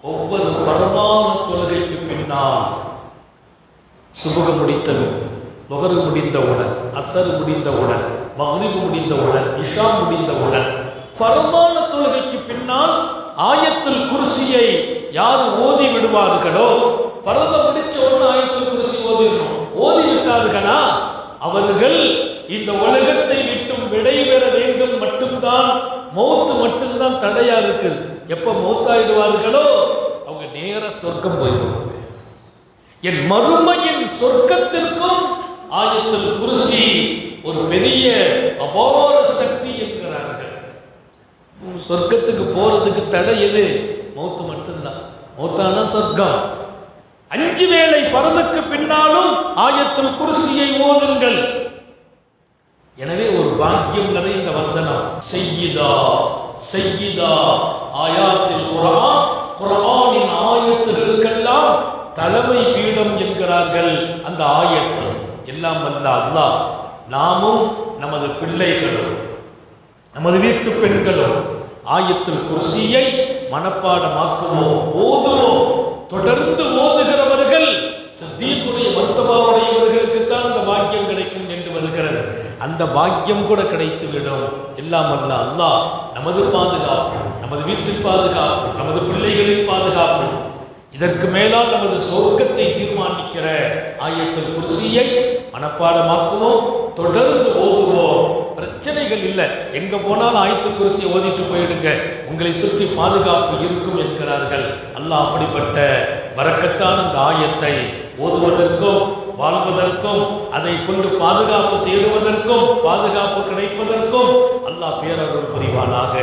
ஒவ்வொரு பரமான தொழுகைக்கு பின்னால் சுபஹ் முடித்தது, லுஹர் முடிந்தவுடன், அஸ்ர் முடிந்தவுடன், மக்ரிப் முடிந்தவுடன், இஷா முடிந்தவுடன் பரமான தொழுகைக்கு பின்னால் ஆயத்துல் குர்சியை யார் ஓதி விடுவார்களோ, பரத முடிச்ச உடனே ஆயத்துல் குர்சி ஓதி விட்டார்களா அவர்கள் இந்த உலகத்தை விட்டும் விடைபெற வேண்டும். மட்டும்தான் மௌத்து மட்டும்தான் தடையா இருக்குது. எப்ப மௌத்தாயிடுவார்களோ அவங்க நேர சொர்க்கம் போயிடுவாங்க. என் மறுமையின் சொர்க்கத்திற்கும் ஆயத்துல் குர்சி ஒரு பெரிய அபார சக்தி என்கிறார்கள். சொர்க்கத்துக்கு போறதுக்கு தடை எது? மௌத்து மட்டும்தான். மௌத்தான சொர்க்கம். 5 வேளை பரதுக்கு பின்னாலும் ஆயத்துல் குர்சியை ஓதுங்கள். எனவே ஒரு பாக்கியம் நிறைந்த வசனம். சய்யிதா சய்யிதா ஆயாத்தில் குர்ஆன், குர்ஆனின் ஆயத்துகளுக்கெல்லாம் தலைமை பீடம் என்கிறார்கள். அந்த ஆயத்து எல்லாம் வல்ல அல்லாஹ் நாமும் நமது பிள்ளைகளும் நமது வீட்டு பெண்களும் ஆயத்துல் குர்சியை மனப்பாடமாக்குவோம், ஓதுவோம். தொடர்ந்து ஓதுகிறவர்கள் சித்தீக்குடைய மர்த்தபாவுடையவர்களுக்கு தான் அந்த பாக்கியம் கிடைக்கும் என்று வருகிறது. அந்த பாக்கியம் கூட கிடைத்துவிடும். எல்லாம் அல்ல அல்லாஹ் நமது பாதுகாப்பு, நமது வீட்டில் பாதுகாப்பு, நமது பிள்ளைகளின் பாதுகாப்பு, இதற்கு மேலால் நமது சொர்க்கத்தை தீர்மானிக்கிற ஆயத்துல் குர்சியை மனப்பாடமாக்குவோம், தொடர்ந்து ஓதுவோம். பிரச்சனைகள் இல்லை, எங்க போனாலும் ஆயத்துல் குர்சியை ஓதிட்டு போயிடுங்க, உங்களை சுற்றி பாதுகாப்பு இருக்கும் என்கிறார்கள். அல்லாஹ் அப்படிப்பட்ட பரக்கத்தான அந்த ஆயத்தை ஓதுவதற்கும் வாழ்வதற்கும் அதை கொண்டு பாதுகாப்பு தேடுவதற்கும் பாதுகாப்பு கிடைப்பதற்கும் அல்லாஹ் பேரருள் புரிவானாக.